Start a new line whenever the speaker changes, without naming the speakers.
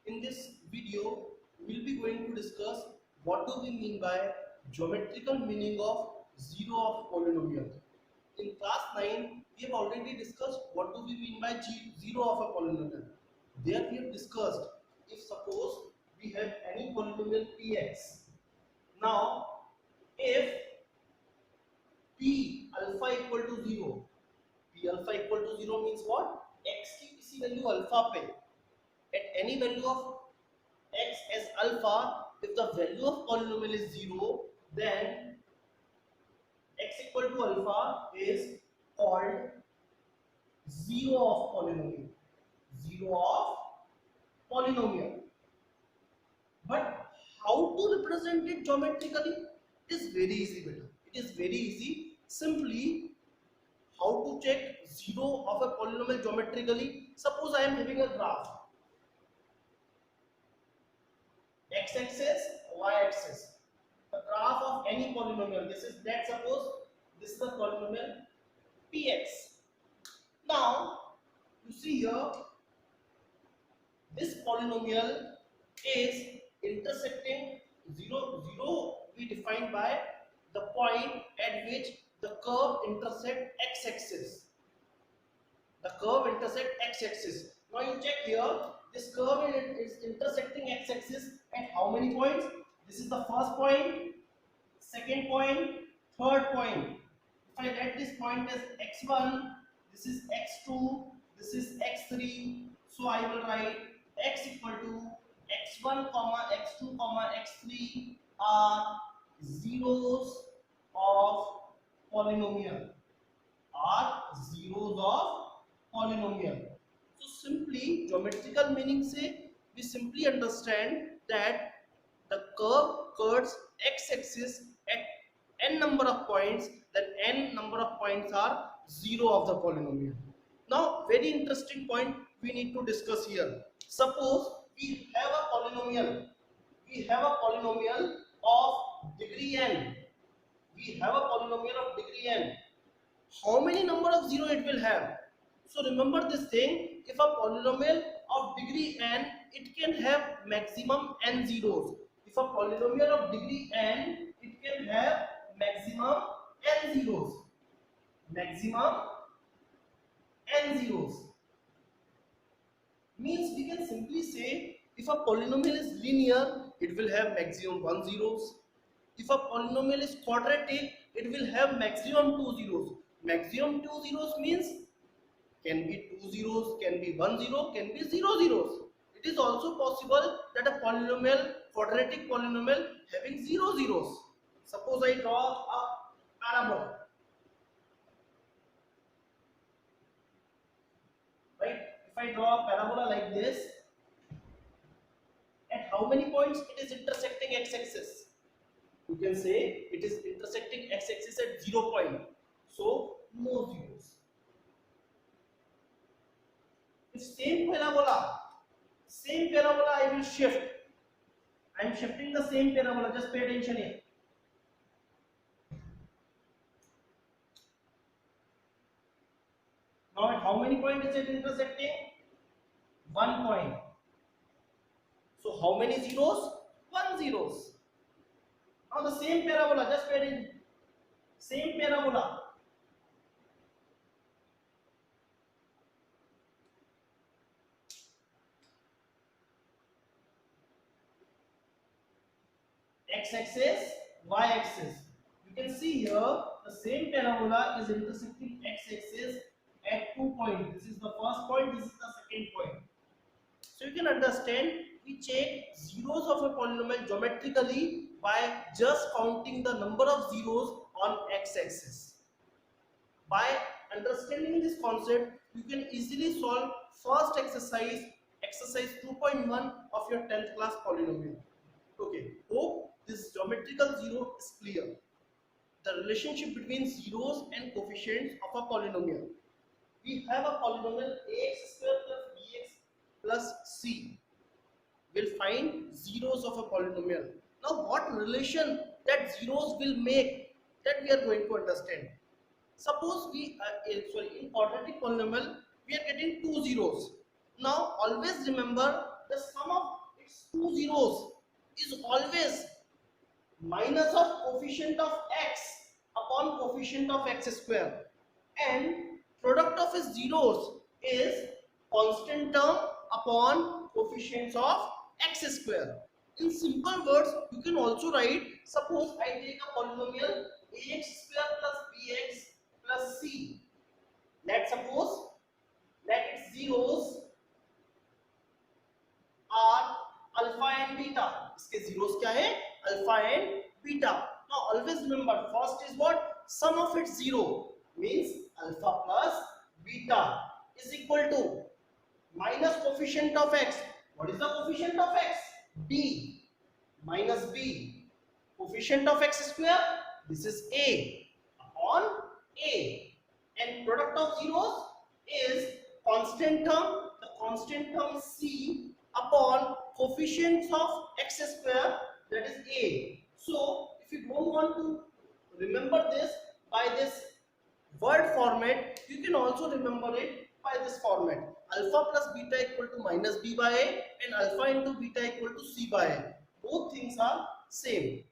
In this video, we will be going to discuss what do we mean by geometrical meaning of zero of polynomial. In class 9, we have already discussed what do we mean by zero of a polynomial. There we have discussed if suppose we have any polynomial px. Now, if p alpha equal to 0, p alpha equal to 0 means what? X की किसी value alpha पे at any value of x as alpha, if the value of polynomial is 0, then x equal to alpha is called zero of polynomial. Zero of polynomial. But how to represent it geometrically? It is very easy, beta. It is very easy. Simply, how to check zero of a polynomial geometrically? Suppose I am having a graph. X-axis, y-axis. The graph of any polynomial. Let's suppose this is the polynomial px. Now, you see here, this polynomial is intersecting 0, 0 we define by the point at which the curve intersect x-axis. The curve intersect x-axis. Now you check here, this curve is intersecting x-axis at how many points? This is the first point, second point, third point. If I let this point as x1, this is x2, this is x3. So I will write x equal to x1, x2, x3 are zeros of polynomial. Are zeros of polynomial. So simply geometrical meaning say we simply understand that the curve cuts x-axis at n number of points, then n number of points are zero of the polynomial. Now very interesting point we need to discuss here. Suppose we have a polynomial. We have a polynomial of degree n. We have a polynomial of degree n. How many number of zero it will have? So remember this thing, if a polynomial of degree n, it can have maximum n zeros. If a polynomial of degree n, it can have maximum n zeros. Maximum n zeros. Means we can simply say if a polynomial is linear, it will have maximum 1 zeros. If a polynomial is quadratic, it will have maximum 2 zeros. Maximum 2 zeros means can be 2 zeros, can be 1 zero, can be 0 zeros. It is also possible that a polynomial, quadratic polynomial having 0 zeros. Suppose I draw a parabola. Right? If I draw a parabola like this, at how many points it is intersecting x-axis? You can say it is intersecting x-axis at 0 point. So no zeros. If same parabola I will shift. I am shifting the same parabola, just pay attention here. Now at how many points is it intersecting? 1 point. So how many zeros? 1 zeros. Now the same parabola, just pay attention. Same parabola. X-axis, y-axis. You can see here the same parabola is intersecting x-axis at 2 points. This is the first point, this is the second point. So you can understand we check zeros of a polynomial geometrically by just counting the number of zeros on x-axis. By understanding this concept, you can easily solve first exercise 2.1 of your 10th class polynomial. Okay, hope this geometrical zero is clear. The relationship between zeros and coefficients of a polynomial. We have a polynomial ax square plus bx plus c. We'll find zeros of a polynomial. Now what relation that zeros will make, that we are going to understand. Suppose we in quadratic polynomial we are getting 2 zeros. Now always remember the sum of its two zeros is always minus of coefficient of x upon coefficient of x square, and product of its zeros is constant term upon coefficients of x square. In simple words, you can also write, suppose I take a polynomial ax square plus bx plus c. Let's suppose that its zeros are alpha and beta. इसके zeros क्या है? Alpha and beta. Now always remember, first is what? Sum of its zero means alpha plus beta is equal to minus coefficient of x. What is the coefficient of x? B minus b. Coefficient of x square, this is a upon a, and product of zeros is constant term. The constant term is c upon coefficients of x square, that is a. So if you don't want to remember this by this word format, you can also remember it by this format: alpha plus beta equal to minus b by a, and alpha into beta equal to c by a. Both things are same.